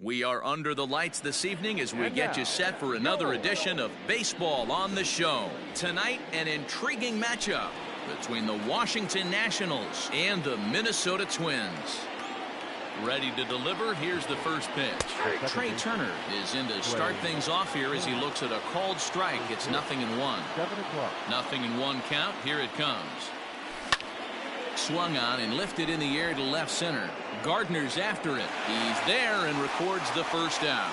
We are under the lights this evening as we get you set for another edition of Baseball on the Show. Tonight, an intriguing matchup between the Washington Nationals and the Minnesota Twins. Ready to deliver, here's the first pitch. Trey Turner is in to start things off here as he looks at a called strike. It's 0-1. 0-1 count, here it comes. Swung on and lifted in the air to left center. Gardner's after it. He's there and records the first out.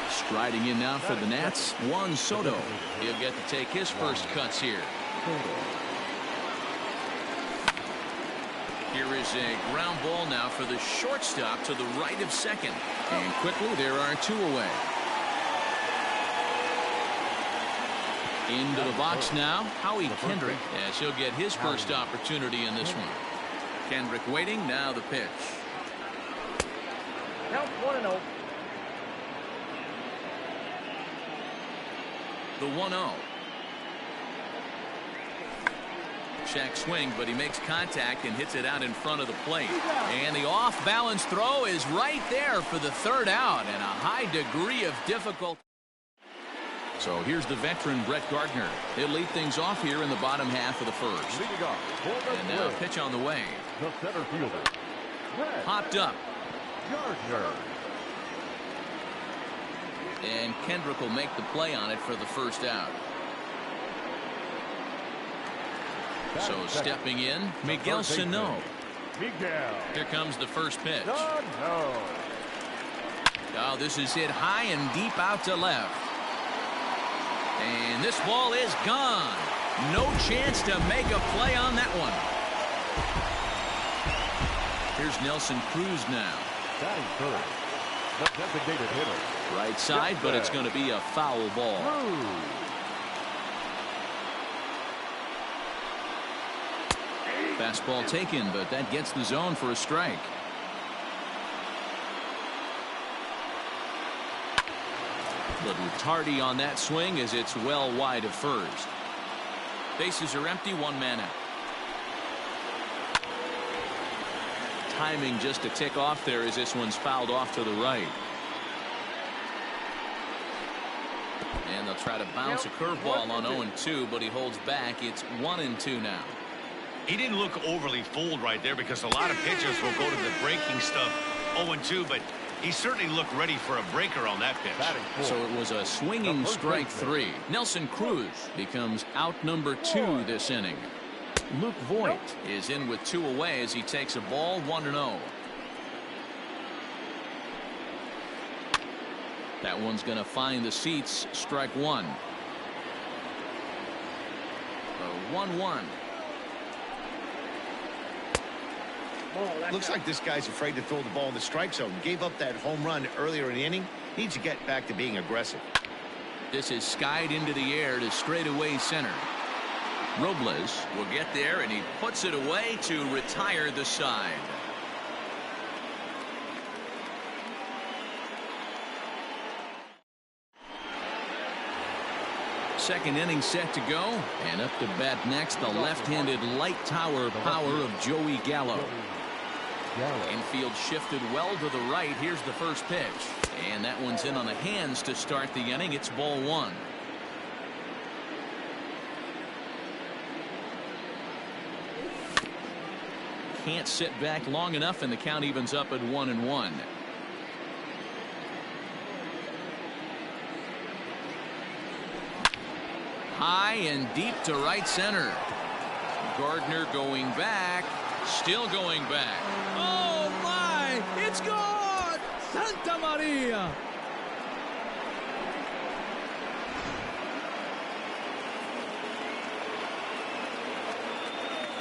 Striding in now for the Nats, Juan Soto. He'll get to take his first cuts here. Here is a ground ball now for the shortstop to the right of second. And quickly there are two away. Into the box now, Howie Kendrick, as he'll get his first opportunity in this one. Kendrick waiting, now the pitch. Count 1-0. The 1-0. Check swing, but he makes contact and hits it out in front of the plate. And the off-balance throw is right there for the third out, and a high degree of difficulty. So here's the veteran Brett Gardner. He'll lead things off here in the bottom half of the first. And now a pitch on the way. The center fielder, Popped up. Gardner. And Kendrick will make the play on it for the first out. So stepping in, Miguel Sano. Miguel. Here comes the first pitch. No. Oh, this is hit high and deep out to left. And this ball is gone. No chance to make a play on that one. Here's Nelson Cruz now. Batting first, the designated hitter. Right side, but it's going to be a foul ball. Fastball taken, but that gets the zone for a strike. Little tardy on that swing as it's well wide of first. Bases are empty, one man out. Timing just to tick off there as this one's fouled off to the right. And they'll try to bounce a curveball on 0-2, but he holds back. It's 1-2 now. He didn't look overly fooled right there because a lot of pitchers will go to the breaking stuff 0-2, but he certainly looked ready for a breaker on that pitch. So it was a swinging strike three. Nelson Cruz becomes out number 2 this inning. Luke Voigt is in with 2 away as he takes a ball 1-0. That one's going to find the seats. Strike one. 1-1. Looks like this guy's afraid to throw the ball in the strike zone. Gave up that home run earlier in the inning. Needs to get back to being aggressive. This is skied into the air to straightaway center. Robles will get there, and he puts it away to retire the side. Second inning set to go, and up to bat next, the left-handed light tower power of Joey Gallo. Infield shifted well to the right. Here's the first pitch, and that one's in on the hands to start the inning. It's ball one. Can't sit back long enough, and the count evens up at 1-1. High and deep to right center. Gardner going back, still going back. Oh my, it's gone! Santa Maria!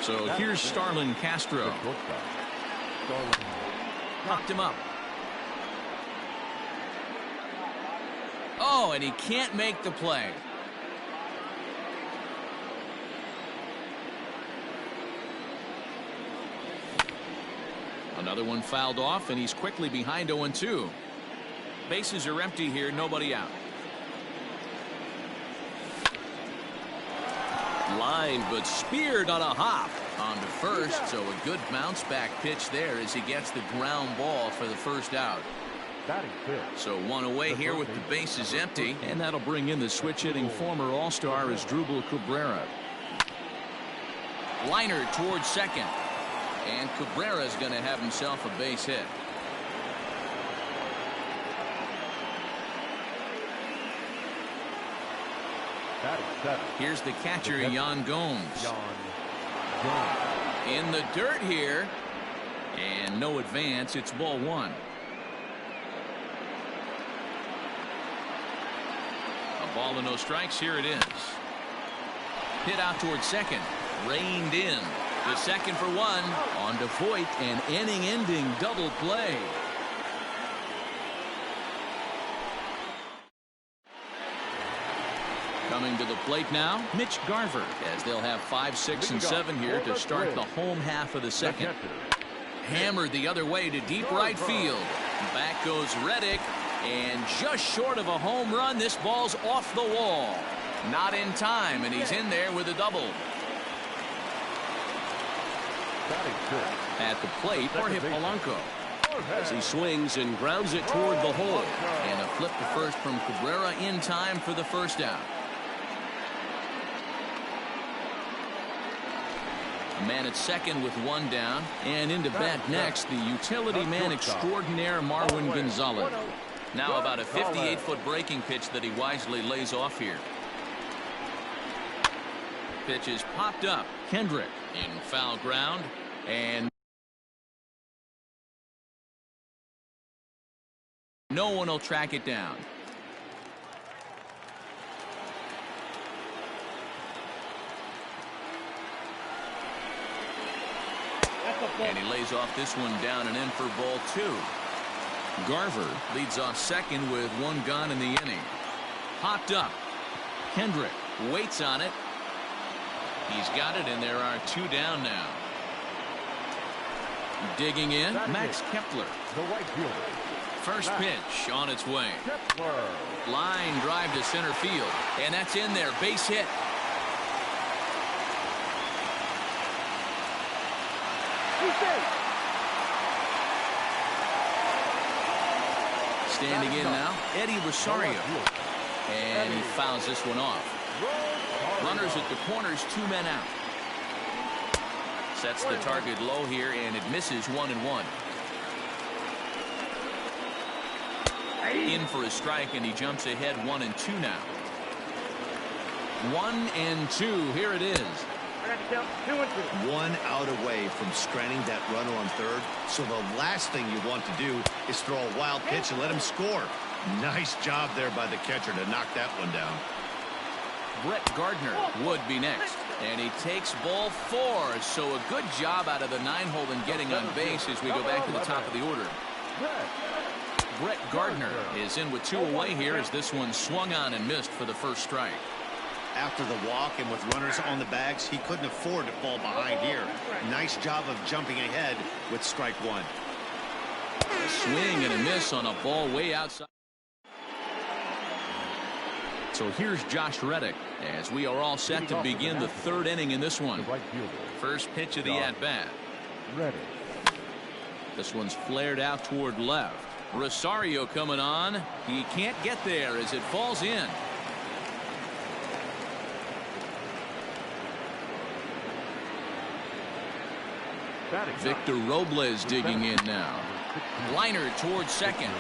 So here's Starlin Castro. Popped him up. Oh, and he can't make the play. Another one fouled off, and he's quickly behind 0-2. Bases are empty here, nobody out. Line, but speared on a hop. On to first, so a good bounce back pitch there as he gets the ground ball for the first out. So one away here with the bases empty, and that'll bring in the switch hitting former All-Star Asdrubal Cabrera. Liner towards second, and Cabrera's going to have himself a base hit. Here's the catcher, Yan Gomes. In the dirt here, and no advance. It's ball one. A ball and no strikes. Here it is. Hit out towards second. Reined in. The second for one. On to Voit, an inning-ending double play. Coming to the plate now, Mitch Garver, as they'll have 5, 6, and 7 here to start the home half of the second. Hammered the other way to deep right field. Back goes Reddick, and just short of a home run, this ball's off the wall. Not in time, and he's in there with a double. At the plate, Jorge Polanco, as he swings and grounds it toward the hole. And a flip to first from Cabrera in time for the first out. A man at second with one down, and into bat next, the utility man extraordinaire Marwin Gonzalez. Now about a 58-foot breaking pitch that he wisely lays off here. Pitch is popped up. Kendrick in foul ground, and no one will track it down. And he lays off this one down and in for ball two. Garver leads off second with one gone in the inning. Popped up. Kendrick waits on it. He's got it, and there are two down now. Digging in, Max Kepler. First pitch on its way. Line drive to center field, and that's in there. Base hit. Standing in now, Eddie Rosario. And he fouls this one off. Runners at the corners, 2 men out. Sets the target low here, and it misses 1-1. In for a strike, and he jumps ahead 1-2 now. 1-2. Here it is. 1 out away from stranding that runner on third. So the last thing you want to do is throw a wild pitch and let him score. Nice job there by the catcher to knock that one down. Brett Gardner would be next, and he takes ball 4. So a good job out of the 9-hole in getting on base as we go back to the top of the order. Brett Gardner is in with 2 away here as this one swung on and missed for the first strike. After the walk and with runners on the bags, he couldn't afford to fall behind here. Nice job of jumping ahead with strike 1. A swing and a miss on a ball way outside. So here's Josh Reddick as we are all set to begin the 3rd inning in this one. First pitch of the at-bat. This one's flared out toward left. Rosario coming on. He can't get there as it falls in. Victor Robles digging in now. Liner towards second.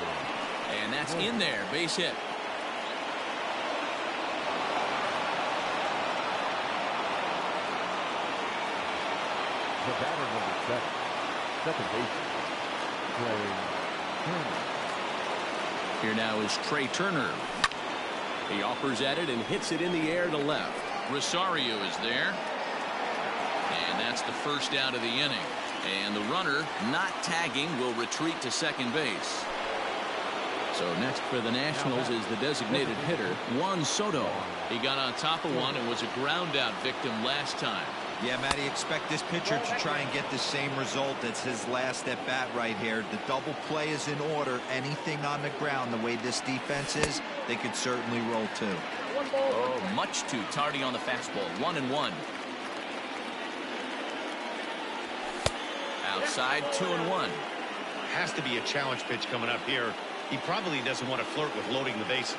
And that's in there. Base hit. The batter number 7, second baseman, Trey Turner. Here now is Trey Turner. He offers at it and hits it in the air to left. Rosario is there. And that's the first out of the inning. And the runner not tagging will retreat to second base. So next for the Nationals is the designated hitter, Juan Soto. He got on top of one and was a ground out victim last time. Yeah, Matty, expect this pitcher to try and get the same result. It's his last at bat right here. The double play is in order. Anything on the ground, the way this defense is, they could certainly roll too. Oh, much too tardy on the fastball. 1-1. Outside, 2-1. Has to be a challenge pitch coming up here. He probably doesn't want to flirt with loading the bases.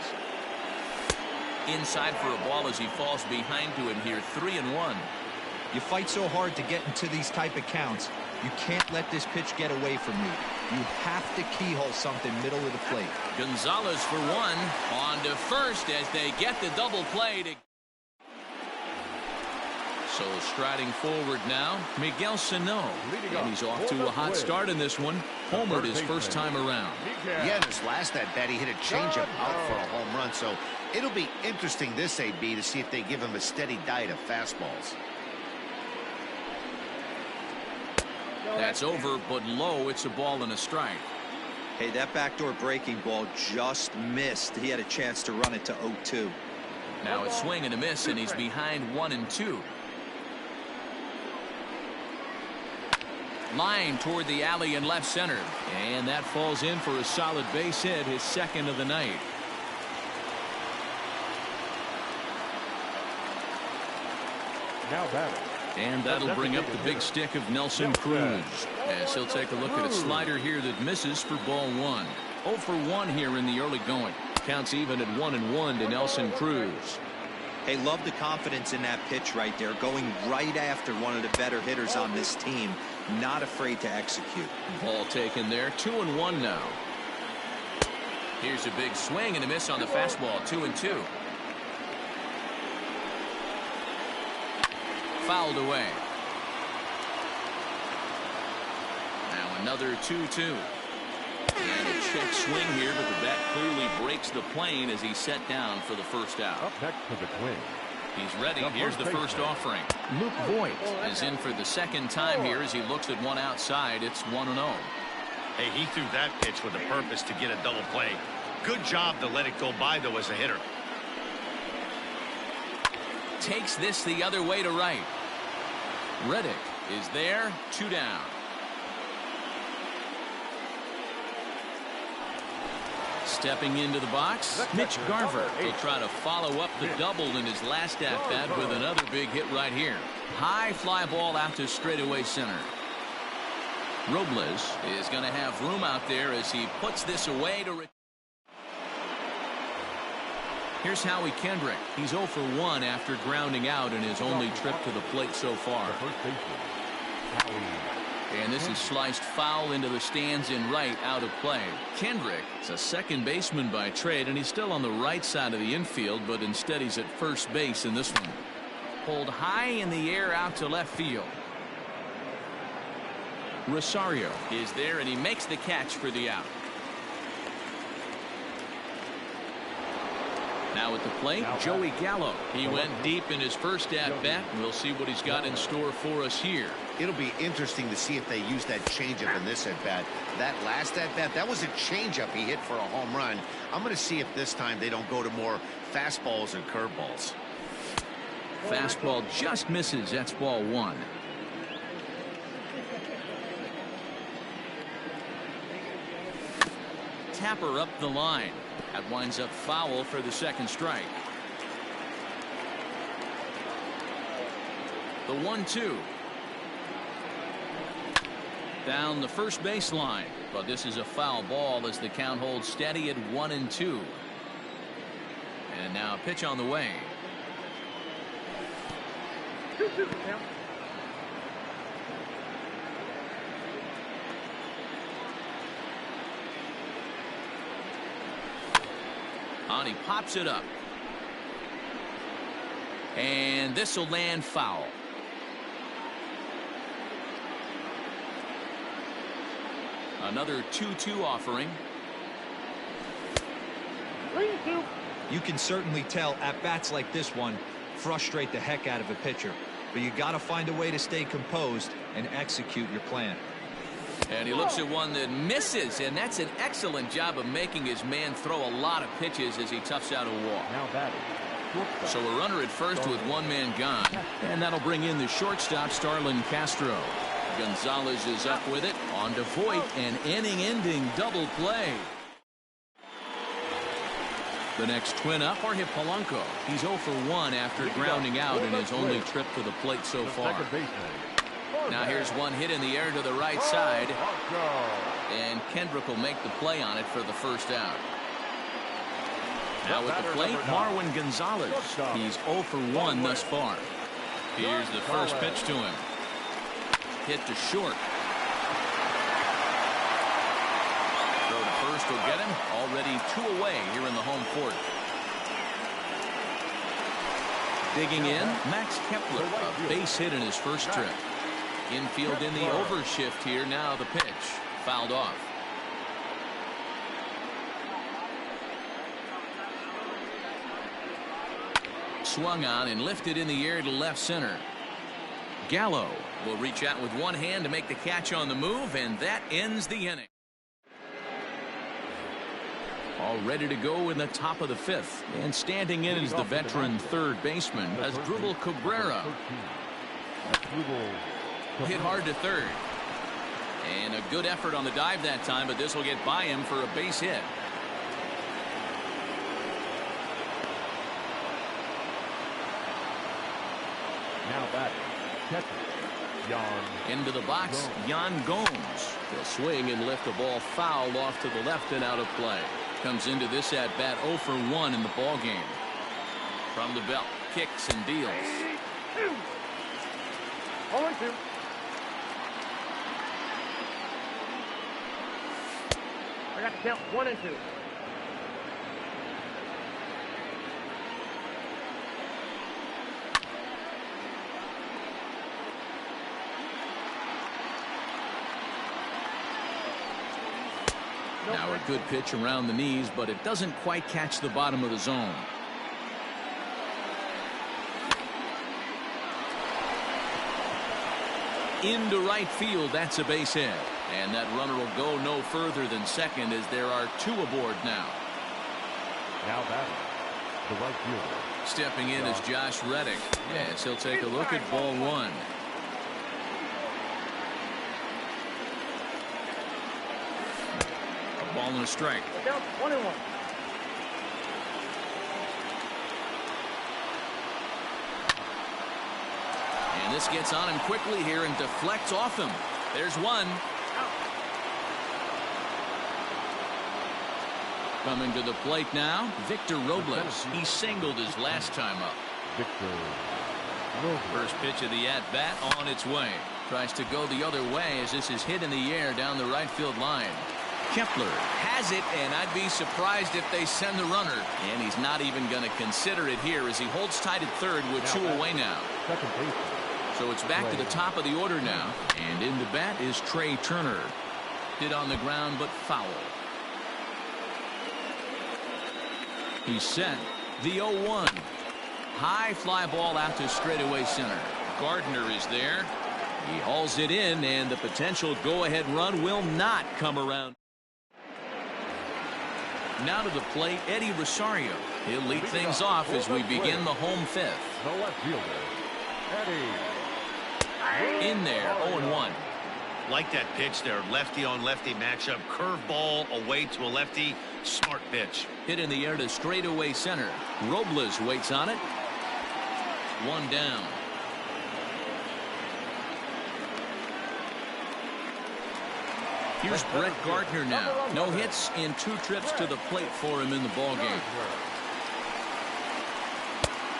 Inside for a ball as he falls behind to it here, 3-1. You fight so hard to get into these type of counts. You can't let this pitch get away from you. You have to keyhole something middle of the plate. Gonzalez for one. On to first as they get the double play. So striding forward now, Miguel Sano. And he's off to a hot start in this one. Homered his first time around. Yeah, in his last at-bat, he hit a changeup out for a home run. So it'll be interesting this AB to see if they give him a steady diet of fastballs. That's over, but low. It's a ball and a strike. Hey, that backdoor breaking ball just missed. He had a chance to run it to 0-2. Now a swing and a miss, and he's behind 1-2. Line toward the alley in left center. And that falls in for a solid base hit, his second of the night. Now batting. And that'll bring up the big stick of Nelson Cruz. As he'll take a look at a slider here that misses for ball one. 0 for 1 here in the early going. Counts even at 1-1 to Nelson Cruz. Hey, love the confidence in that pitch right there. Going right after one of the better hitters on this team. Not afraid to execute. Ball taken there. 2-1 now. Here's a big swing and a miss on the fastball. 2-2. Fouled away. Now another 2-2. And a check swing here, but the bat clearly breaks the plane as he's set down for the first out. Up next to the Twins. He's ready. Here's the first offering. Luke Voigt is in for the second time here as he looks at one outside. It's 1-0. Hey, he threw that pitch with a purpose to get a double play. Good job to let it go by, though, as a hitter. Takes this the other way to right. Reddick is there. 2 down. Stepping into the box, Mitch Garver will try to follow up the double in his last at-bat with another big hit right here. High fly ball out to straightaway center. Robles is going to have room out there as he puts this away to... Here's Howie Kendrick. He's 0 for 1 after grounding out in his only trip to the plate so far. And this is sliced foul into the stands in right, out of play. Kendrick is a second baseman by trade, and he's still on the right side of the infield, but instead he's at first base in this one. Pulled high in the air out to left field. Rosario is there, and he makes the catch for the out. Now at the plate, Joey Gallo. He went deep in his first at-bat. We'll see what he's got in store for us here. It'll be interesting to see if they use that changeup in this at-bat. That last at-bat, that was a changeup he hit for a home run. I'm going to see if this time they don't go to more fastballs and curveballs. Fastball just misses. That's ball 1. Tapper up the line. That winds up foul for the second strike. The 1-2. Down the first baseline, but this is a foul ball as the count holds steady at 1-2. And now a pitch on the way. On, he pops it up. And this will land foul. Another 2-2 offering. You can certainly tell at bats like this one frustrate the heck out of a pitcher, but you got to find a way to stay composed and execute your plan. And he looks at one that misses, and that's an excellent job of making his man throw a lot of pitches as he toughs out a walk. Now batting. So a runner at first with one man gone, and that'll bring in the shortstop Starlin Castro. Gonzalez is up with it. On to Voigt, an inning-ending double play. The next twin up, Jorge Polanco. He's 0 for 1 after grounding out in his only trip to the plate so far. Now here's one hit in the air to the right side. And Kendrick will make the play on it for the first out. Now with the plate, Marwin Gonzalez. He's 0 for 1 thus far. Here's the first pitch to him. Hit to short. Throw to first will get him. Already 2 away here in the home fourth. Digging in, Max Kepler, a base hit in his first trip. Infield in the overshift here. Now the pitch. Fouled off. Swung on and lifted in the air to left center. Gallo will reach out with one hand to make the catch on the move, and that ends the inning. All ready to go in the top of the fifth. And standing in is the veteran third baseman, Asdrubal Cabrera. Hit hard to third. And a good effort on the dive that time, but this will get by him for a base hit. Now batting, catcher, Jan. Into the box, Jan Gomes. He'll swing and lift the ball foul off to the left and out of play. Comes into this at bat 0 for 1 in the ball game. From the belt, kicks and deals. 0-2. I got to count 1 and 2. Now a good pitch around the knees, but it doesn't quite catch the bottom of the zone. Into right field, that's a base hit. And that runner will go no further than second as there are 2 aboard now. Now batting, the right fielder. Stepping in is Josh Reddick. Yes, he'll take a look at ball 1. A ball and a strike. Down 1-1. And this gets on him quickly here and deflects off him. There's one. Coming to the plate now, Victor Robles. He singled his last time up. Victor Robles. First pitch of the at-bat on its way. Tries to go the other way as this is hit in the air down the right field line. Kepler has it, and I'd be surprised if they send the runner. And he's not even going to consider it here as he holds tight at third with 2 away now. Second base. So it's back to the top of the order now. And in the bat is Trey Turner. Hit on the ground, but foul. He's set. The 0-1. High fly ball out to straightaway center. Gardner is there. He hauls it in, and the potential go-ahead run will not come around. Now to the plate, Eddie Rosario. He'll lead things off as we begin the home fifth. The left fielder, Eddie. In there, 0-1. Like that pitch there, lefty on lefty matchup. Curveball away to a lefty. Smart pitch. Hit in the air to straightaway center. Robles waits on it. 1 down. Here's Brett Gardner now. No hits in 2 trips to the plate for him in the ball game.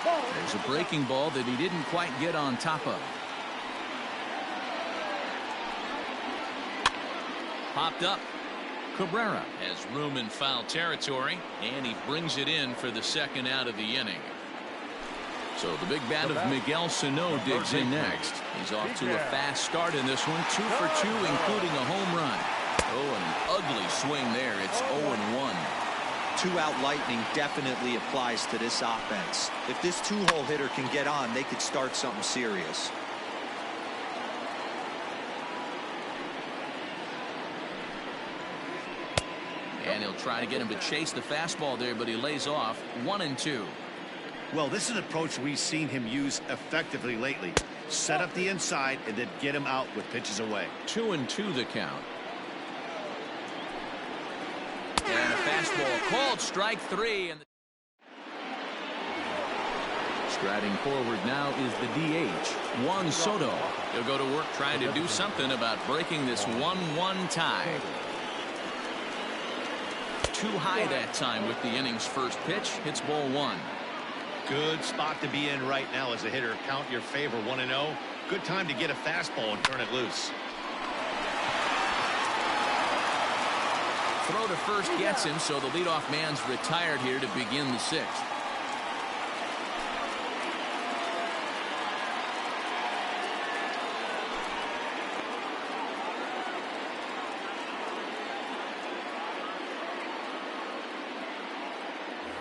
There's a breaking ball that he didn't quite get on top of. Popped up. Cabrera has room in foul territory, and he brings it in for the second out of the inning. So the big bat of Miguel Sano digs in next. He's off to a fast start in this one. 2 for 2, including a home run. Oh, an ugly swing there. It's 0-1. 2-out lightning definitely applies to this offense. If this 2-hole hitter can get on, they could start something serious. And he'll try to get him to chase the fastball there, but he lays off. 1-2. Well, this is an approach we've seen him use effectively lately. Set up the inside and then get him out with pitches away. 2-2 the count. And a fastball called strike 3. And Striding forward now is the DH, Juan Soto. He'll go to work trying to do something about breaking this 1-1 tie. Too high that time with the inning's first pitch. Hits ball 1. Good spot to be in right now as a hitter. Count your favor 1-0. Good time to get a fastball and turn it loose. Throw to first gets him, so the leadoff man's retired here to begin the 6th.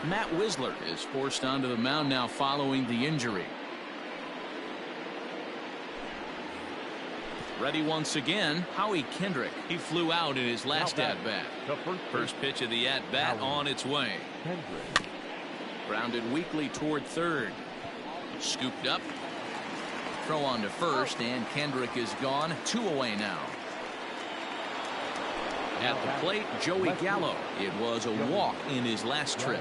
Matt Wisler is forced onto the mound now following the injury. Ready once again, Howie Kendrick. He flew out in his last at-bat. First pitch of the at-bat on its way. Grounded weakly toward third. Scooped up. Throw on to first, and Kendrick is gone. 2 away now. At the plate, Joey Gallo. It was a walk in his last trip.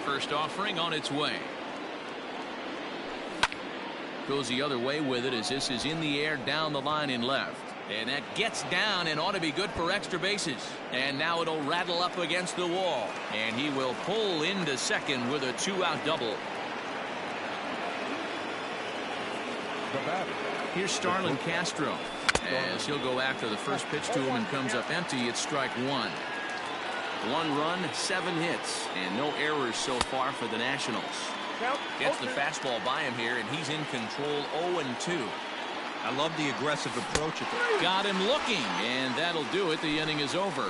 First offering on its way. Goes the other way with it as this is in the air down the line in left. And that gets down and ought to be good for extra bases. And now it'll rattle up against the wall. And he will pull into second with a 2-out double. Here's Starlin Castro. As he'll go after the first pitch to him and comes up empty. It's strike 1. 1 run, 7 hits, and no errors so far for the Nationals. Gets the fastball by him here, and he's in control 0-2. I love the aggressive approach. Got him looking, and that'll do it. The inning is over.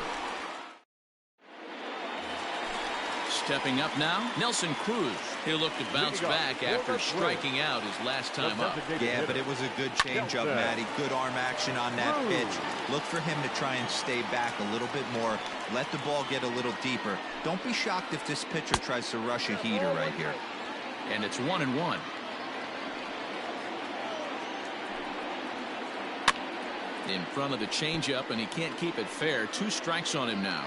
Stepping up now, Nelson Cruz. He'll look to bounce back after striking out his last time up. Yeah, but it was a good changeup, Matty. Good arm action on that pitch. Look for him to try and stay back a little bit more. Let the ball get a little deeper. Don't be shocked if this pitcher tries to rush a heater right here. And it's 1-1. In front of the changeup, and he can't keep it fair. 2 strikes on him now.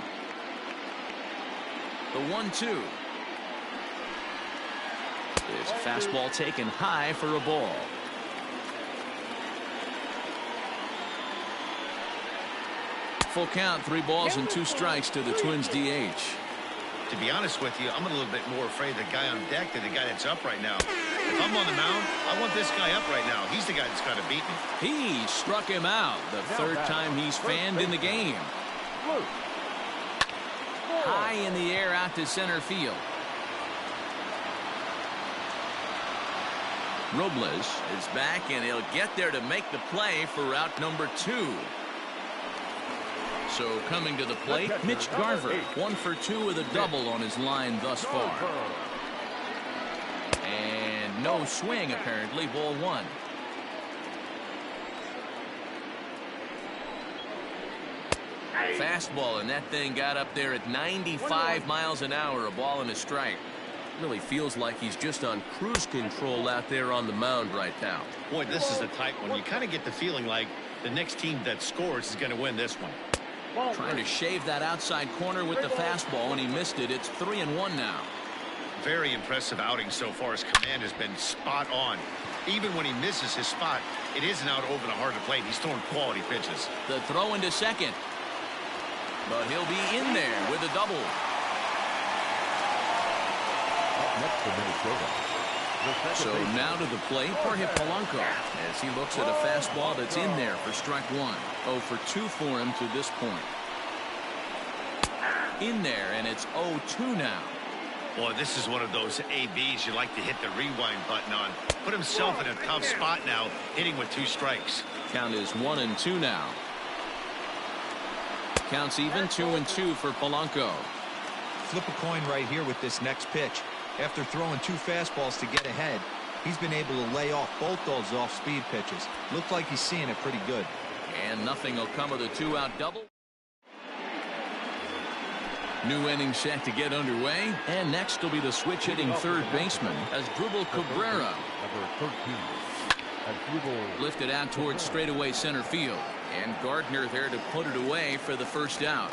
The 1-2. This fastball taken high for a ball. Full count, 3 balls and 2 strikes to the Twins DH. To be honest with you, I'm a little bit more afraid of the guy on deck than the guy that's up right now. If I'm on the mound, I want this guy up right now. He's the guy that's got to beat me. He struck him out the 3rd time he's fanned in the game. High in the air out to center field. Robles is back, and he'll get there to make the play for out number 2. So coming to the plate, Mitch Garver, 1 for 2 with a double on his line thus far. And no swing apparently, ball 1. Fastball, and that thing got up there at 95 miles an hour, a ball and a strike. Really feels like he's just on cruise control out there on the mound right now. Boy, this is a tight one. You kind of get the feeling like the next team that scores is going to win this one. Trying to shave that outside corner with the fastball, and he missed it. It's 3-1 now. Very impressive outing so far. His command has been spot on. Even when he misses his spot, it isn't out over the heart of the plate. He's throwing quality pitches. The throw into second. But he'll be in there with a double. Next to Minnesota. So now to the plate, Jorge Polanco, as he looks at a fastball that's in there for strike 1. 0 for 2 for him to this point. In there, and it's 0-2 now. Boy, this is one of those ABs you like to hit the rewind button on. Put himself in a tough spot now, hitting with 2 strikes. Count is 1-2 now. Counts even 2-2 for Polanco. Flip a coin right here with this next pitch. After throwing 2 fastballs to get ahead, he's been able to lay off both those off-speed pitches. Looks like he's seeing it pretty good. And nothing will come of the 2-out double. New inning set to get underway. And next will be the switch-hitting third baseman as Drupal Cabrera. Number 13. Lifted out towards straightaway center field. And Gardner there to put it away for the first out.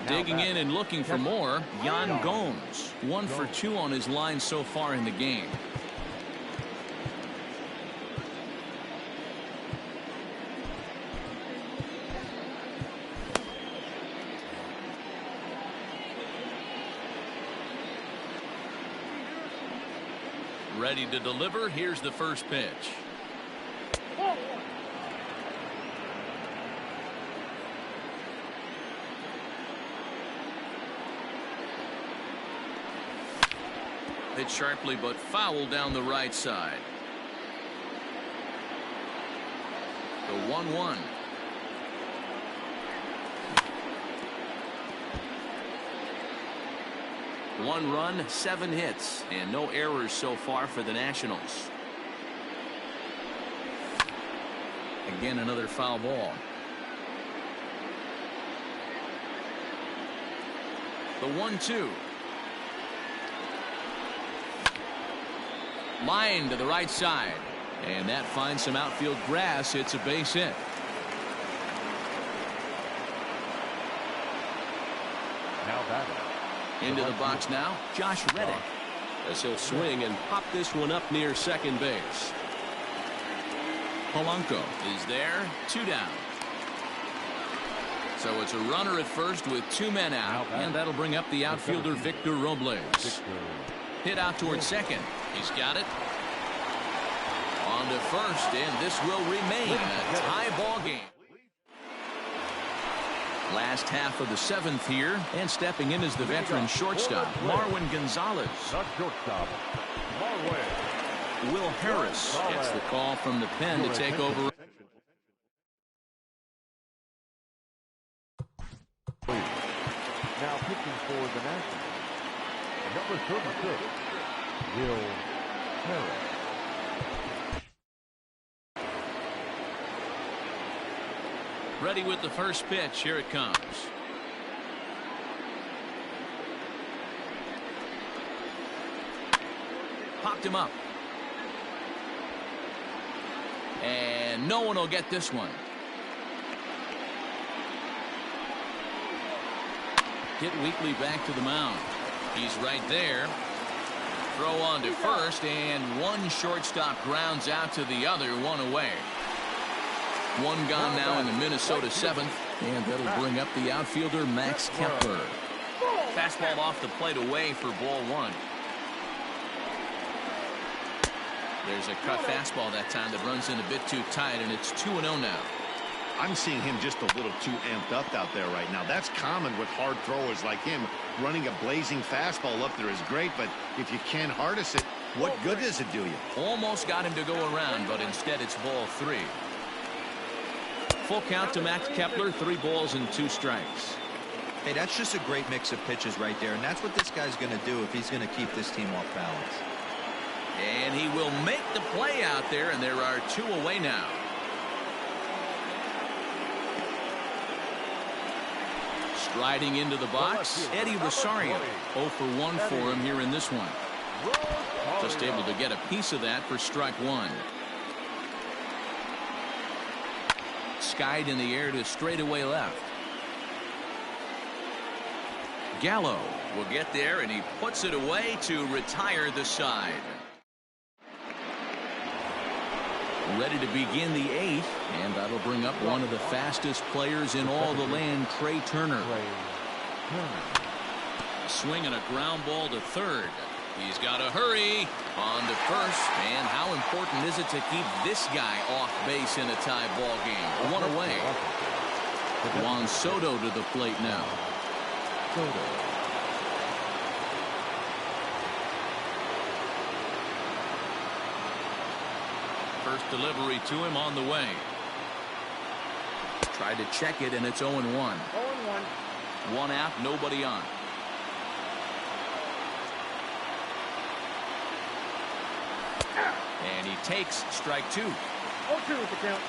Digging in and looking for more, Jan Gomes. 1 for 2 on his line so far in the game. Ready to deliver. Here's the first pitch. Hit sharply but foul down the right side. The 1-1. One run, 7 hits, and no errors so far for the Nationals. Again, another foul ball. The 1-2. Line to the right side, and that finds some outfield grass. It's a base hit. Now batting. Into the box now, Josh Reddick, as he'll swing and pop this one up near second base. Polanco is there, 2 down. So it's a runner at first with 2 men out, and that'll bring up the outfielder Victor Robles. Hit out towards second. He's got it. On to first, and this will remain a tie ball game. Last half of the 7th here, and stepping in is the veteran shortstop, Marwin Gonzalez. The shortstop, Marwin. Will Harris gets the call from the pen to take over. Now pitching for the Nationals, number 36, Will Harris. Ready with the first pitch. Here it comes. Popped him up. And no one will get this one. Hit weakly back to the mound. He's right there. Throw on to first, and one shortstop grounds out to the other, 1 away. 1 gone now in the Minnesota 7th, and that'll bring up the outfielder Max Kepler. Fastball off the plate away for ball 1. There's a cut fastball that time that runs in a bit too tight, and it's 2-0 now. I'm seeing him just a little too amped up out there right now. That's common with hard throwers like him. Running a blazing fastball up there is great, but if you can't harness it, what good does it do you? Almost got him to go around, but instead it's ball 3. Full count to Max Kepler, 3 balls and 2 strikes. Hey, that's just a great mix of pitches right there, and that's what this guy's going to do if he's going to keep this team off balance. And he will make the play out there, and there are 2 away now. Striding into the box, Eddie Rosario. 0 for 1 for him here in this one. Just able to get a piece of that for strike 1. Skied in the air to straightaway left. Gallo will get there, and he puts it away to retire the side. Ready to begin the 8th, and that'll bring up one of the fastest players in all the land, Trey Turner. Swinging a ground ball to third. He's got to hurry on to first, and how important is it to keep this guy off base in a tie ball game? 1 away. Juan Soto to the plate now. First delivery to him on the way. Tried to check it, and it's 0-1. 0-1. 1 out, nobody on. And he takes strike 2. 0-2 with the count.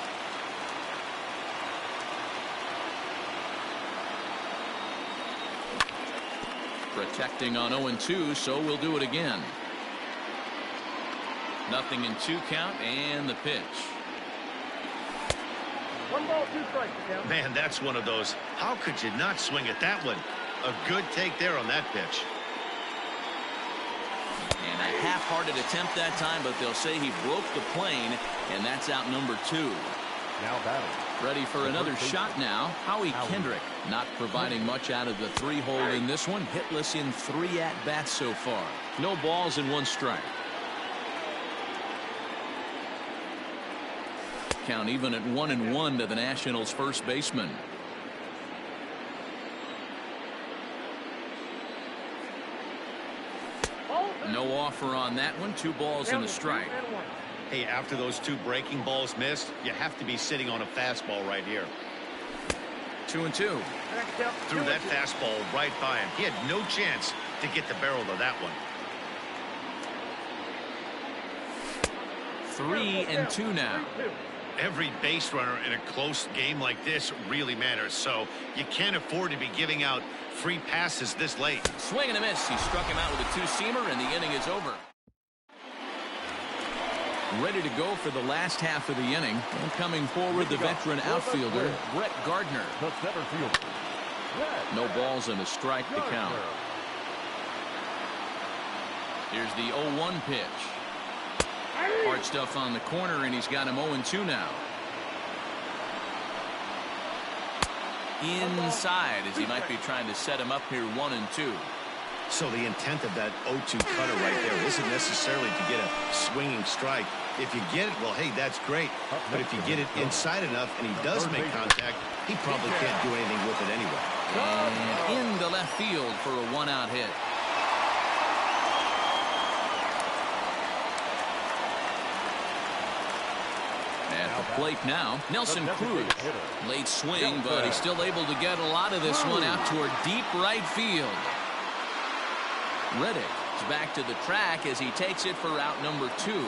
Protecting on 0-2, so we'll do it again. 0-2 count, and the pitch. 1 ball, 2 strikes. Man, that's one of those. How could you not swing at that one? A good take there on that pitch. And a half-hearted attempt that time, but they'll say he broke the plane, and that's out number 2. Now batting. Ready for another shot now. Howie Kendrick not providing much out of the 3-hole in this one. Hitless in 3 at-bats so far. No balls and 1 strike. Count even at 1-1 to the Nationals' first baseman. No offer on that one. 2 balls and a strike. Hey, after those 2 breaking balls missed, you have to be sitting on a fastball right here. 2-2. Threw that fastball right by him. He had no chance to get the barrel of that one. 3-2 now. Every base runner in a close game like this really matters, so you can't afford to be giving out free passes this late. Swing and a miss. He struck him out with a 2-seamer, and the inning is over. Ready to go for the last half of the inning. And coming forward, the veteran outfielder, Brett Gardner. The center fielder. No balls and a strike to count. Here's the 0-1 pitch. Hard stuff on the corner, and he's got him 0-2 now. Inside, as he might be trying to set him up here 1-2. So the intent of that 0-2 cutter right there isn't necessarily to get a swinging strike. If you get it, well, hey, that's great. But if you get it inside enough and he does make contact, he probably can't do anything with it anyway. And into left field for a 1-out hit. At the plate now, Nelson Cruz. Late swing, but he's still able to get a lot of this one out toward deep right field. Reddick is back to the track as he takes it for out number 2.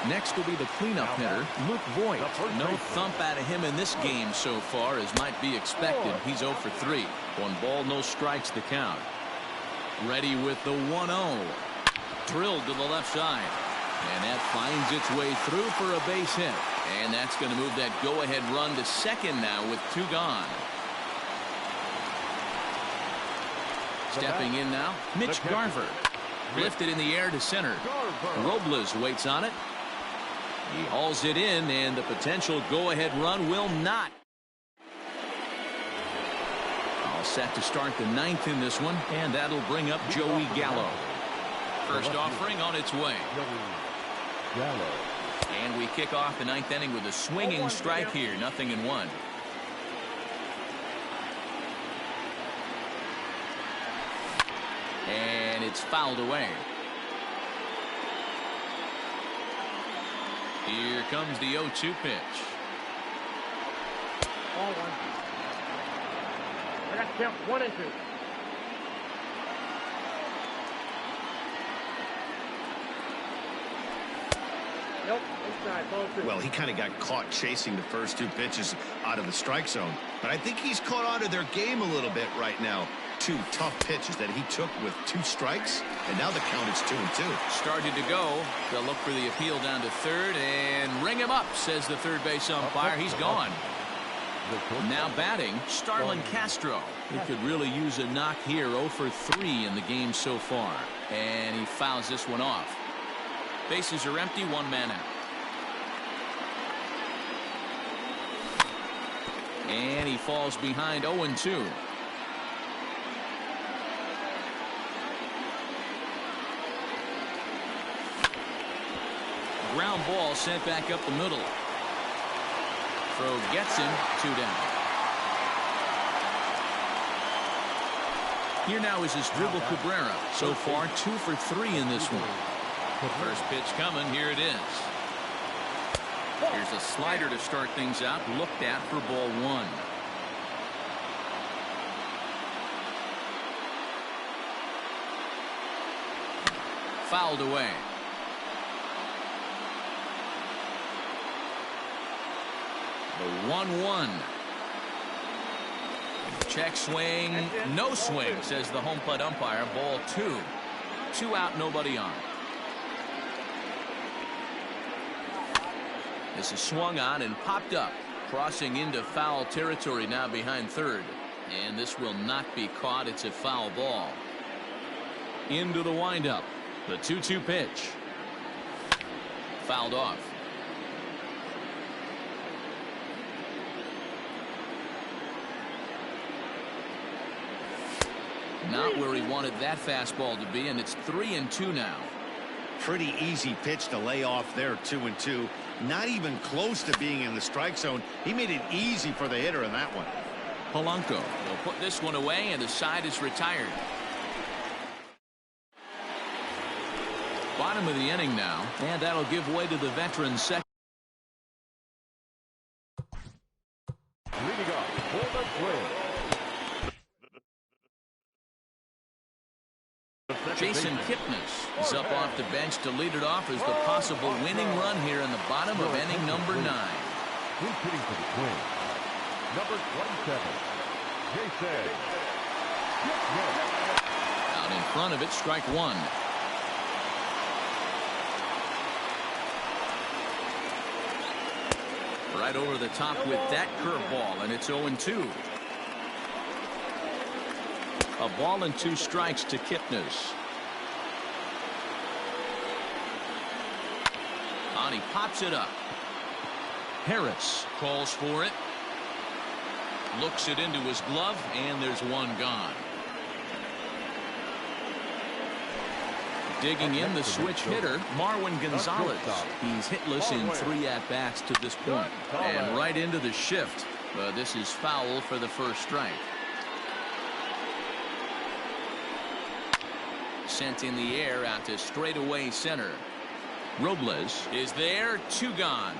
Next will be the cleanup hitter, Luke Voigt. No thump out of him in this game so far, as might be expected. He's 0 for 3. 1 ball, no strikes to count. Ready with the 1-0. Drilled to the left side. And that finds its way through for a base hit. And that's going to move that go-ahead run to second now with 2 gone. Stepping in now, Mitch Garver. Lifted in the air to center. Robles waits on it. He hauls it in, and the potential go-ahead run will not. All set to start the 9th in this one, and that'll bring up Joey Gallo. First offering on its way. And we kick off the 9th inning with a swinging strike here, 0-1. And it's fouled away. Here comes the 0-2 pitch. Ball 1. I got to count 1-2. Nope, inside, ball 2. Well, he kind of got caught chasing the first 2 pitches out of the strike zone. But I think he's caught on to their game a little bit right now. 2 tough pitches that he took with 2 strikes, and now the count is 2-2. Started to go. They'll look for the appeal down to third and ring him up, says the third base umpire. He's gone. Now batting, Starlin Castro. He could really use a knock here. 0 for 3 in the game so far, and he fouls this one off. Bases are empty, 1 man out. And he falls behind 0-2. Ground ball sent back up the middle. Throw gets him, 2 down. Here now is his dribble Cabrera. So far 2 for 3 in this one. First pitch coming, here it is. Here's a slider to start things out, looked at for ball 1. Fouled away. The 1-1. Check swing, no swing, says the home plate umpire. Ball 2. 2 out, nobody on. This is swung on and popped up. Crossing into foul territory now behind third. And this will not be caught. It's a foul ball. Into the windup. The 2-2 pitch. Fouled off. Not where he wanted that fastball to be, and it's 3-2 now. Pretty easy pitch to lay off there, 2-2. Not even close to being in the strike zone. He made it easy for the hitter in that one. Polanco will put this one away, and the side is retired. Bottom of the inning now, and that'll give way to the veteran second. Leading up for the Twins. Jason Kipnis is up off the bench to lead it off as the possible winning run here in the bottom of inning number 9. Who's hitting for the Twins? Number 27, Jason Kipnis. Out in front of it, strike one. Right over the top with that curveball, and it's 0-2. A ball and 2 strikes to Kipnis. And he pops it up. Harris calls for it. Looks it into his glove, and there's one gone. Digging in the switch hitter, Marwin Gonzalez. He's hitless in 3 at-bats to this point. And right into the shift. But this is foul for the first strike. Sent in the air out to straightaway center. Robles is there, 2 gone.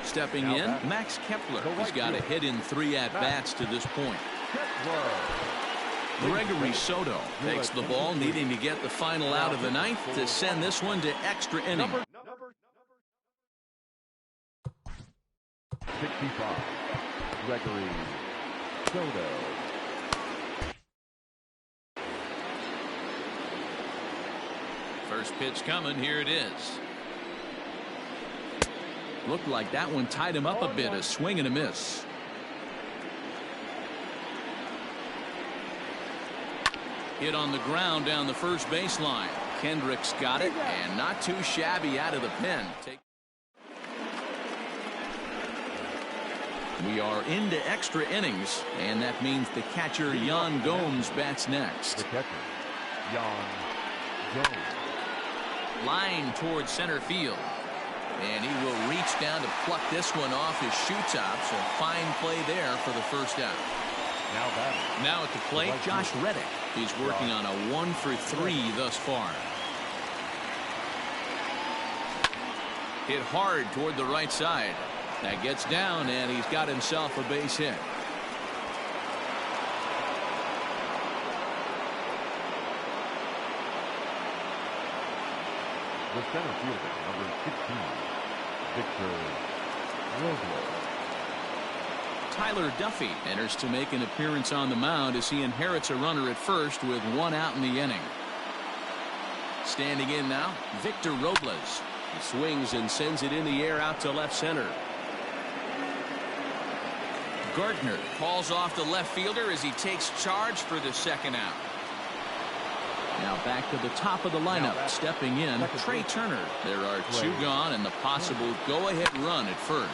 Stepping in, Max Kepler. He's got a hit in 3 at-bats to this point. Gregory Soto takes the ball, needing to get the final out of the 9th to send this one to extra inning. 65, Gregory Soto. First pitch coming. Here it is. Looked like that one tied him up a bit. A swing and a miss. Hit on the ground down the first baseline. Kendricks got it, and not too shabby out of the pen. We are into extra innings, and that means the catcher Yan Gomes bats next. The catcher, Yan Gomes. Line towards center field. And he will reach down to pluck this one off his shoe top. So fine play there for the first out. Now at the plate, Josh Reddick. He's working on a 1 for 3 thus far. Hit hard toward the right side. That gets down, and he's got himself a base hit. The center fielder, number 16, Victor Robles. Tyler Duffy enters to make an appearance on the mound as he inherits a runner at first with 1 out in the inning. Standing in now, Victor Robles. He swings and sends it in the air out to left center. Gardner calls off the left fielder as he takes charge for the second out. Now back to the top of the lineup, stepping in, Trey Turner. There are 2 gone and the possible go-ahead run at first.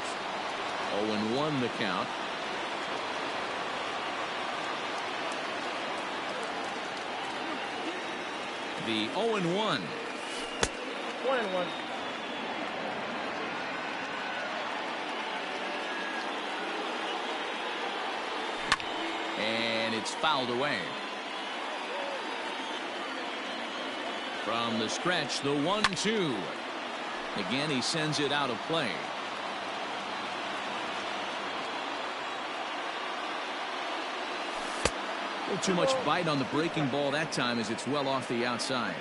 0-1 the count. The 0-1. 1-1. And it's fouled away. From the stretch, the 1-2. Again, he sends it out of play. A little too much bite on the breaking ball that time as it's well off the outside.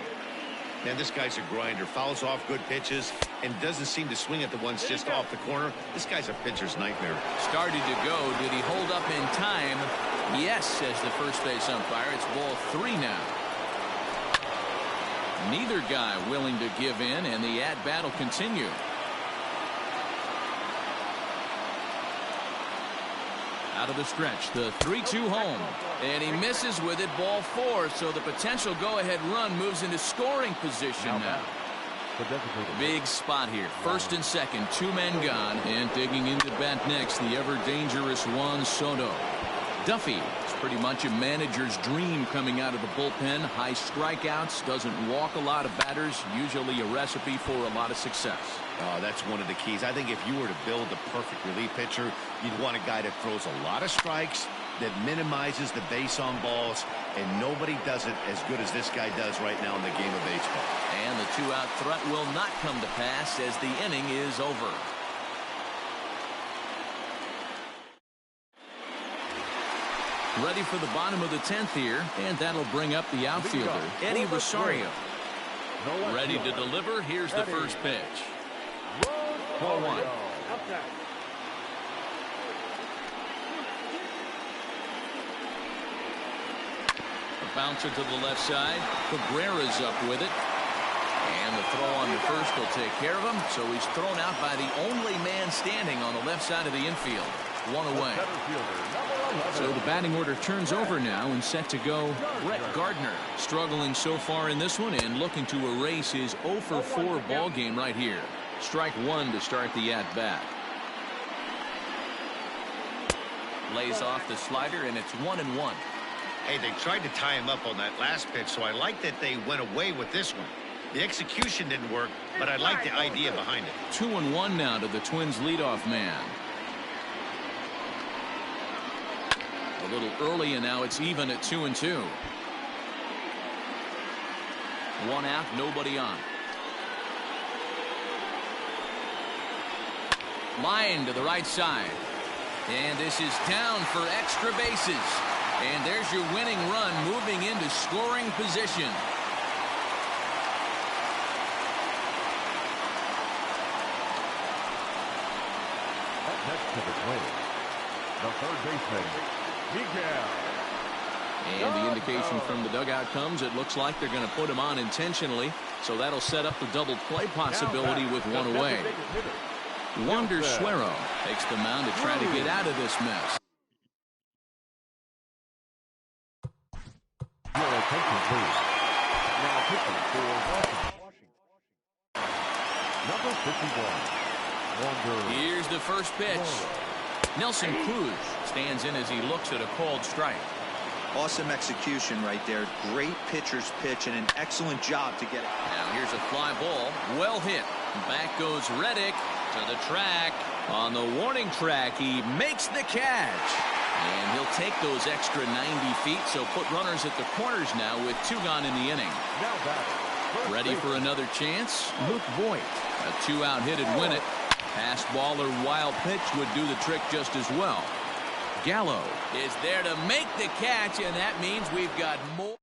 Man, this guy's a grinder. Fouls off good pitches and doesn't seem to swing at the ones just off the corner. This guy's a pitcher's nightmare. Started to go. Did he hold up in time? Yes, says the first base umpire. It's ball 3 now. Neither guy willing to give in, and the at-bat will continue. out of the stretch. The 3-2 home. And he misses with it, ball 4. So the potential go-ahead run moves into scoring position now. Big spot here. First and second, 2 men gone. And digging into bat next, the ever-dangerous Juan Soto. Duffy is pretty much a manager's dream coming out of the bullpen. High strikeouts, doesn't walk a lot of batters, usually a recipe for a lot of success. That's one of the keys. I think if you were to build the perfect relief pitcher, you'd want a guy that throws a lot of strikes, that minimizes the base on balls, and nobody does it as good as this guy does right now in the game of baseball. And the 2-out threat will not come to pass as the inning is over. Ready for the bottom of the 10th here, and that'll bring up the outfielder, Eddie Rosario. Ready to deliver. Here's the first pitch. 4-1. A bouncer to the left side. Cabrera's up with it. And the throw on the first will take care of him. So he's thrown out by the only man standing on the left side of the infield. 1 away. So the batting order turns over now and set to go Brett Gardner. Struggling so far in this one and looking to erase his 0-for-4 ball game right here. Strike 1 to start the at-bat. Lays off the slider and it's 1-1. Hey, they tried to tie him up on that last pitch, so I like that they went away with this one. The execution didn't work, but I like the idea behind it. 2-1 now to the Twins leadoff man. A little early, and now it's even at 2-2. 1 out, nobody on. Line to the right side. And this is down for extra bases. And there's your winning run moving into scoring position. Up next to the Twins, the third baseman, Miguel. And the indication from the dugout comes, it looks like they're going to put him on intentionally. So that'll set up the double play possibility with 1 away. Wander Suero takes the mound to try to get out of this mess. Your attention, please. Now pitching for Washington. Number 51. Wander. Here's the first pitch. Nelson Cruz stands in as he looks at a called strike. Awesome execution right there. Great pitcher's pitch and an excellent job to get out. Now here's a fly ball. Well hit. Back goes Reddick to the track. On the warning track, he makes the catch. And he'll take those extra 90 feet, so put runners at the corners now with 2 gone in the inning. Ready for another chance? Luke Voigt. A 2-out hit'd win it. Pass ball or wild pitch would do the trick just as well. Gallo is there to make the catch, and that means we've got more.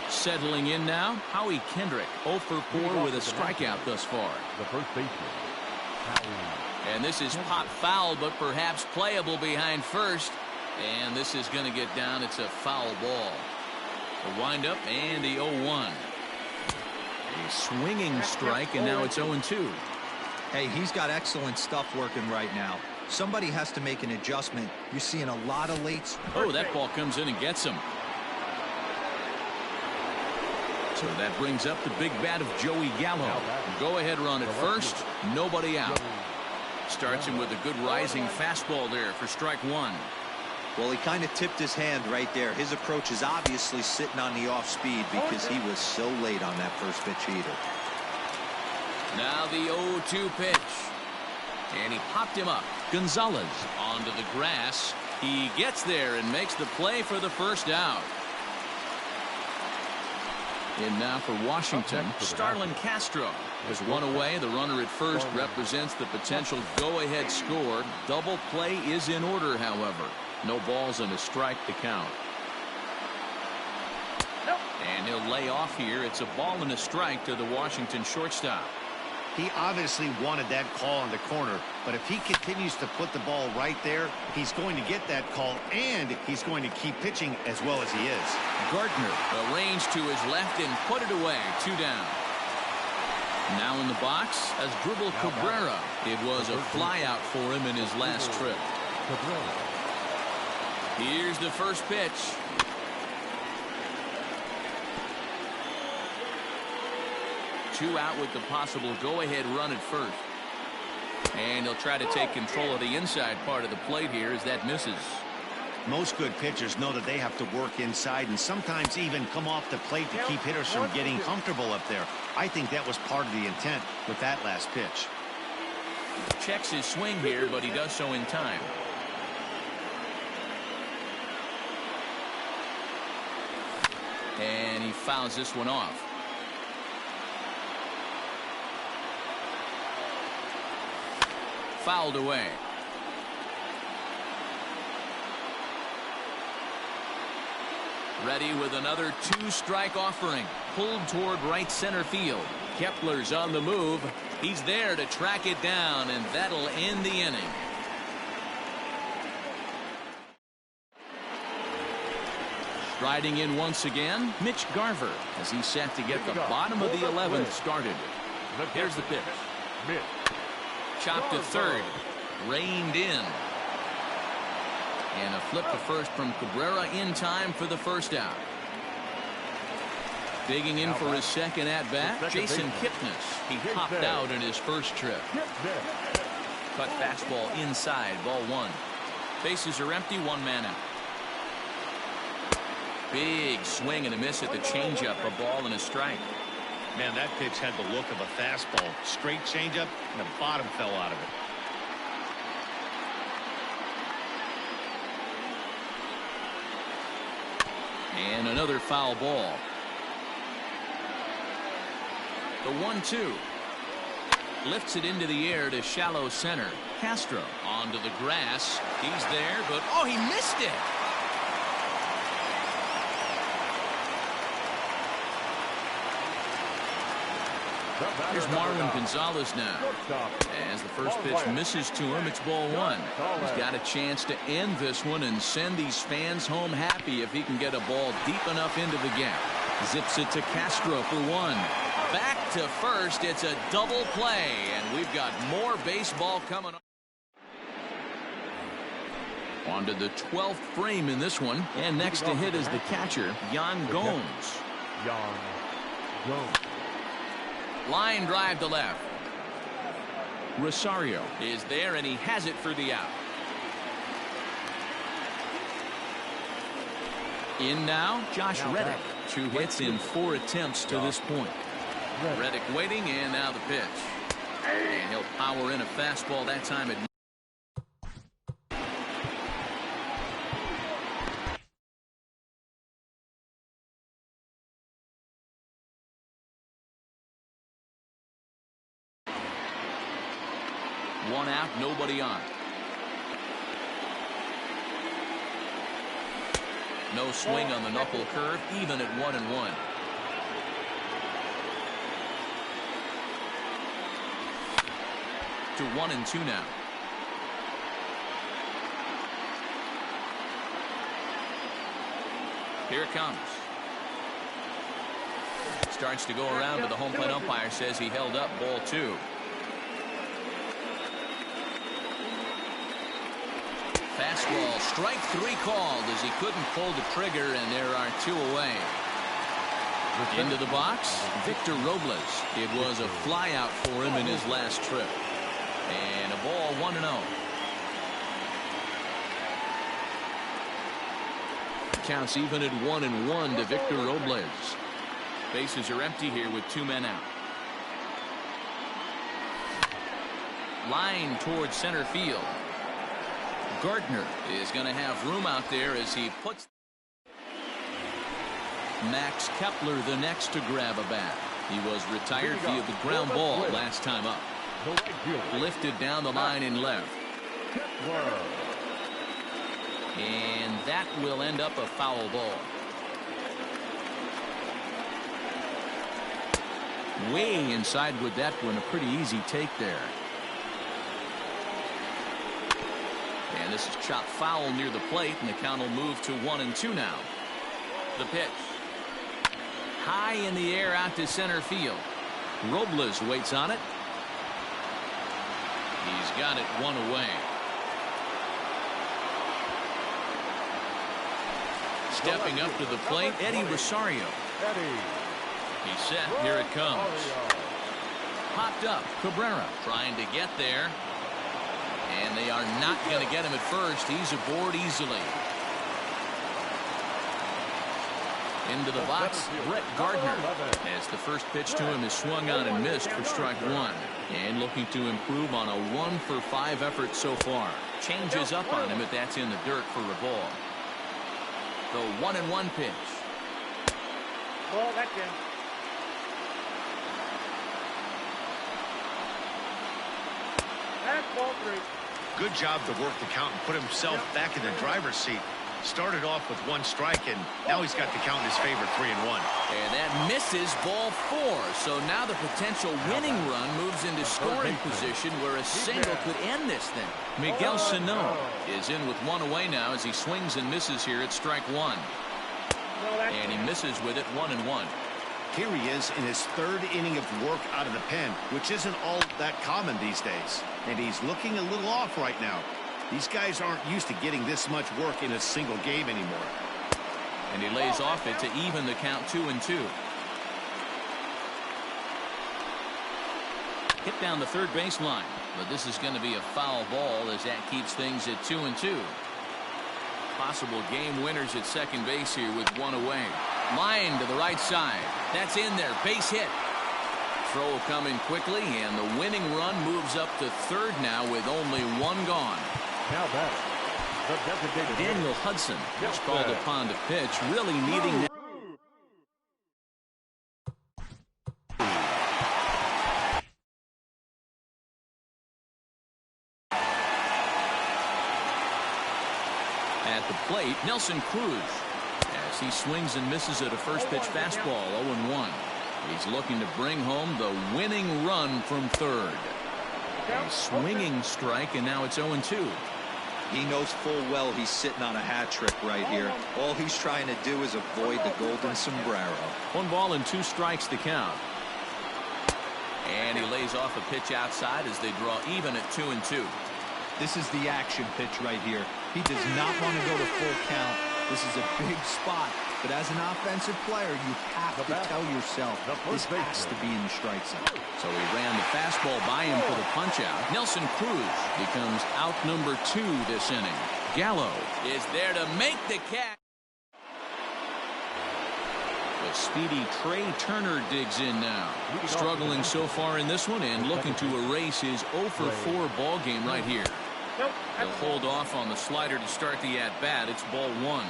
Settling in now, Howie Kendrick, 0-for-4 with a strikeout thus far. The first baseman, Howie. And this is pop foul, but perhaps playable behind first. And this is going to get down. It's a foul ball. The windup and the 0-1. A swinging strike, and now it's 0-2. Hey, he's got excellent stuff working right now. Somebody has to make an adjustment. You're seeing a lot of late. Oh, that ball comes in and gets him. So that brings up the big bat of Joey Gallo. Go-ahead run at first. Nobody out. Starts him with a good rising fastball there for strike 1. Well, he kind of tipped his hand right there. His approach is obviously sitting on the off speed because he was so late on that first pitch heater. Now the 0-2 pitch. And he popped him up. Gonzalez onto the grass. He gets there and makes the play for the first out. And now for Washington, Starlin Castro is 1 away. The runner at first represents the potential go-ahead score. Double play is in order, however. No balls and a strike to count. And he'll lay off here. It's a ball and a strike to the Washington shortstop. He obviously wanted that call in the corner, but if he continues to put the ball right there, he's going to get that call, and he's going to keep pitching as well as he is. Gardner arranged to his left and put it away. 2 down. Now in the box, Asdrubal Cabrera. It was a flyout for him in his last trip. Here's the first pitch. Two out with the possible go-ahead run at first. And he'll try to take control of the inside part of the plate here as that misses. Most good pitchers know that they have to work inside and sometimes even come off the plate to keep hitters from getting comfortable up there. I think that was part of the intent with that last pitch. Checks his swing here, but he does so in time. And he fouls this one off. Fouled away. Ready with another two-strike offering. Pulled toward right center field. Kepler's on the move. He's there to track it down, and that'll end the inning. Striding in once again, Mitch Garver, as he's set to get the bottom of the 11th started. Here's the pitch. Chopped to third. Reined in. And a flip to first from Cabrera in time for the first out. Digging in for his second at-bat, Jason Kipnis. He popped out in his first trip. Cut fastball inside, ball one. Bases are empty, one man out. Big swing and a miss at the changeup, a ball and a strike. Man, that pitch had the look of a fastball. Straight changeup, and the bottom fell out of it. And another foul ball. The 1-2. Lifts it into the air to shallow center. Castro onto the grass. He's there, but oh, he missed it. Here's Marwin Gonzalez now. As the first pitch misses to him, it's ball one. He's got a chance to end this one and send these fans home happy if he can get a ball deep enough into the gap. Zips it to Castro for one. Back to first. It's a double play, and we've got more baseball coming on. On to the 12th frame in this one, and next to hit is the catcher, Yan Gomes. Line drive to left. Rosario is there, and he has it for the out. In now, Josh Reddick. 2 hits in 4 attempts to this point. Reddick waiting, and now the pitch. And he'll power in a fastball that time at 1 out, nobody on. No swing on the knuckle curve, even at 1-1. To 1-2 now. Here it comes. Starts to go around, but the home plate umpire says he held up, ball 2. Fastball, strike 3 called as he couldn't pull the trigger, and there are 2 away. Into the box, Victor Robles. It was a flyout for him in his last trip. And a ball 1-0. Counts even at 1-1 to Victor Robles. Bases are empty here with 2 men out. Line towards center field. Gardner is going to have room out there as he puts. Max Kepler the next to grab a bat. He was retired via the ground ball last time up. Lifted down the line in left. And that will end up a foul ball. Way inside with that one, a pretty easy take there. And this is chopped foul near the plate, and the count will move to 1-2 now. The pitch. High in the air out to center field. Robles waits on it. He's got it one away. Stepping up to the plate, Eddie Rosario. He's set. Here it comes. Popped up. Cabrera trying to get there. And they are not going to get him at first. He's aboard easily. Into the box, Brett Gardner. As the first pitch to him is swung on and missed for strike one. And looking to improve on a 1-for-5 effort so far. Changes up on him if that's in the dirt for a ball. The 1-1 pitch. Ball, that's in. That's ball 3. Good job to work the count and put himself back in the driver's seat. Started off with 1 strike, and now he's got the count in his favor, 3-1. And that misses ball 4. So now the potential winning run moves into scoring position where a single could end this thing. Miguel Sano is in with 1 away now as he swings and misses here at strike 1. And he misses with it 1-1. Here he is in his 3rd inning of work out of the pen, which isn't all that common these days. And he's looking a little off right now. These guys aren't used to getting this much work in a single game anymore. And he lays off it to even the count 2-2. Hit down the third baseline, but this is going to be a foul ball as that keeps things at 2-2. Possible game winners at second base here with 1 away. Line to the right side. That's in there. Base hit. Throw coming quickly, and the winning run moves up to third now with only 1 gone. Now batter, the designated Daniel Hudson was called upon to pitch, really needing at the plate. Nelson Cruz, as he swings and misses at a first pitch fastball, 0-1. He's looking to bring home the winning run from third. A swinging strike, and now it's 0-2. He knows full well he's sitting on a hat trick right here. All he's trying to do is avoid the golden sombrero. 1 ball and 2 strikes to count. And he lays off a pitch outside as they draw even at 2-2. This is the action pitch right here. He does not want to go to full count. This is a big spot. But as an offensive player, you have to tell yourself this has to be in the strike zone. So he ran the fastball by him for the punch-out. Nelson Cruz becomes out number 2 this inning. Gallo is there to make the catch. The speedy Trey Turner digs in now. Struggling so far in this one and looking to erase his 0-for-4 ball game right here. He'll hold off on the slider to start the at-bat. It's ball 1.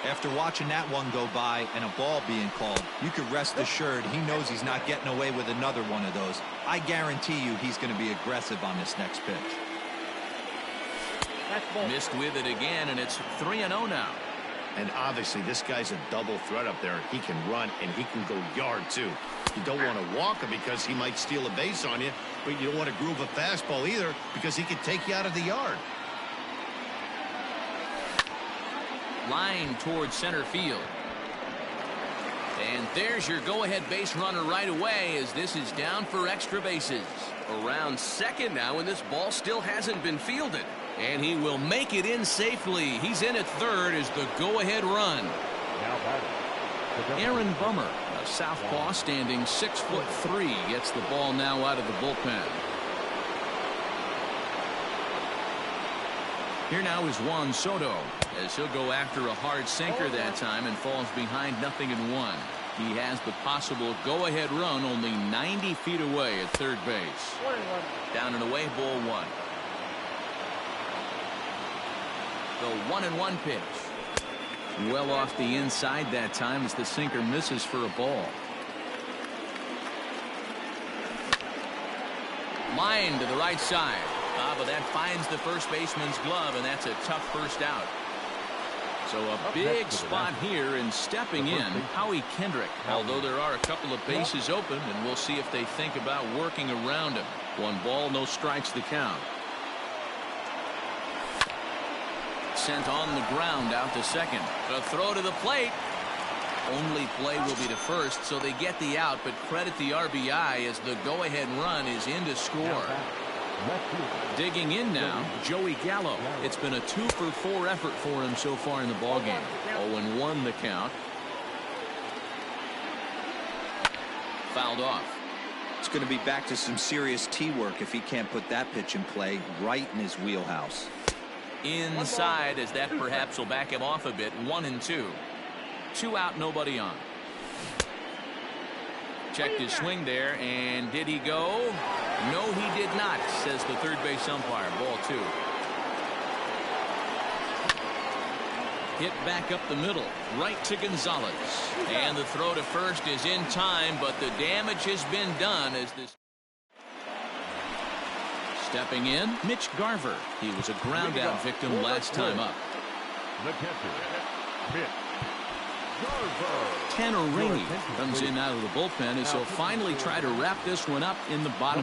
After watching that one go by and a ball being called, you could rest assured he knows he's not getting away with another one of those. I guarantee you he's going to be aggressive on this next pitch. Missed with it again, and it's 3-0 now. And obviously this guy's a double threat up there. He can run and he can go yard too. You don't want to walk him because he might steal a base on you, but you don't want to groove a fastball either because he could take you out of the yard. Line towards center field. And there's your go-ahead base runner right away as this is down for extra bases. Around second now, and this ball still hasn't been fielded. And he will make it in safely. He's in at third as the go-ahead run. Aaron Bummer, a southpaw standing 6'3", gets the ball now out of the bullpen. Here now is Juan Soto as he'll go after a hard sinker that time and falls behind 0-1. He has the possible go-ahead run only 90 feet away at third base. Down and away, ball 1. The 1-1 pitch. Well off the inside that time as the sinker misses for a ball. Line to the right side. But that finds the first baseman's glove, and that's a tough first out. So a big spot here, and stepping in, Howie Kendrick. Although there are a couple of bases open, and we'll see if they think about working around him. 1 ball, no strikes to count. Sent on the ground out to second. A throw to the plate. Only play will be to first, so they get the out, but credit the RBI as the go-ahead run is in to score. Digging in now, Joey Gallo. It's been a 2-for-4 effort for him so far in the ballgame. 0-1 the count. Fouled off. It's going to be back to some serious tee work if he can't put that pitch in play right in his wheelhouse. Inside, as that perhaps will back him off a bit. 1-2. 2 out, nobody on. Checked his swing there, and did he go? No, he did not, says the third base umpire. Ball 2. Hit back up the middle, right to Gonzalez. And the throw to first is in time, but the damage has been done as this. Stepping in, Mitch Garver. He was a ground out victim last time up. The catcher, Mitch Garver. Tanner Rainey comes in out of the bullpen as he'll finally try to wrap this one up in the bottom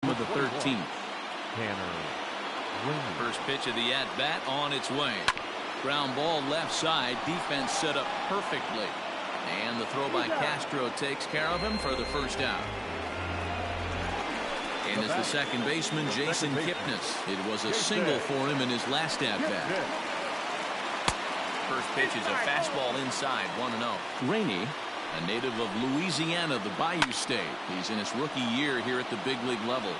of the 13th. First pitch of the at-bat on its way. Ground ball left side. Defense set up perfectly. And the throw by Castro takes care of him for the first out. And as the second baseman, Jason Kipnis. It was a single for him in his last at-bat. First pitch is a fastball inside, 1-0. Rainey, a native of Louisiana, the Bayou State. He's in his rookie year here at the big league level.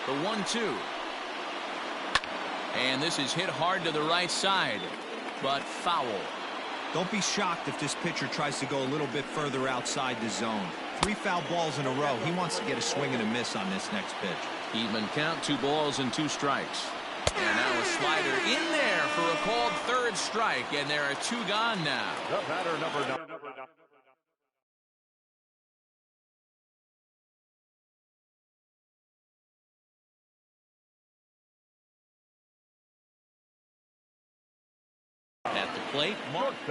The 1-2. And this is hit hard to the right side, but foul. Don't be shocked if this pitcher tries to go a little bit further outside the zone. 3 foul balls in a row. He wants to get a swing and a miss on this next pitch. Even count, 2 balls and 2 strikes. And now a slider in there for a called third strike, and there are 2 gone now. The batter, number 9. At the plate,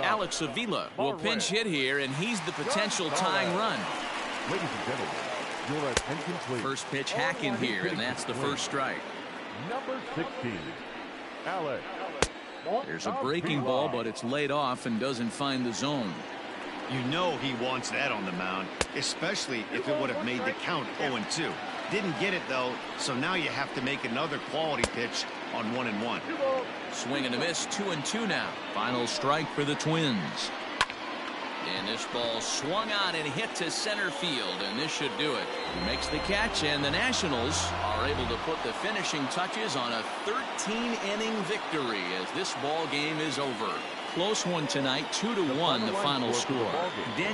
Alex Avila will pinch hit here, and he's the potential tying run. Ladies and gentlemen, your attention please. First pitch hack in here, and that's the first strike. Number 16, Alex. There's a breaking ball, but it's laid off and doesn't find the zone. You know he wants that on the mound, especially if it would have made the count 0-2. Didn't get it, though, so now you have to make another quality pitch on 1-1. Swing and a miss, 2-2 now. Final strike for the Twins. And this ball swung on and hit to center field, and this should do it. He makes the catch, and the Nationals are able to put the finishing touches on a 13-inning victory as this ball game is over. Close one tonight, 2-1 the final score.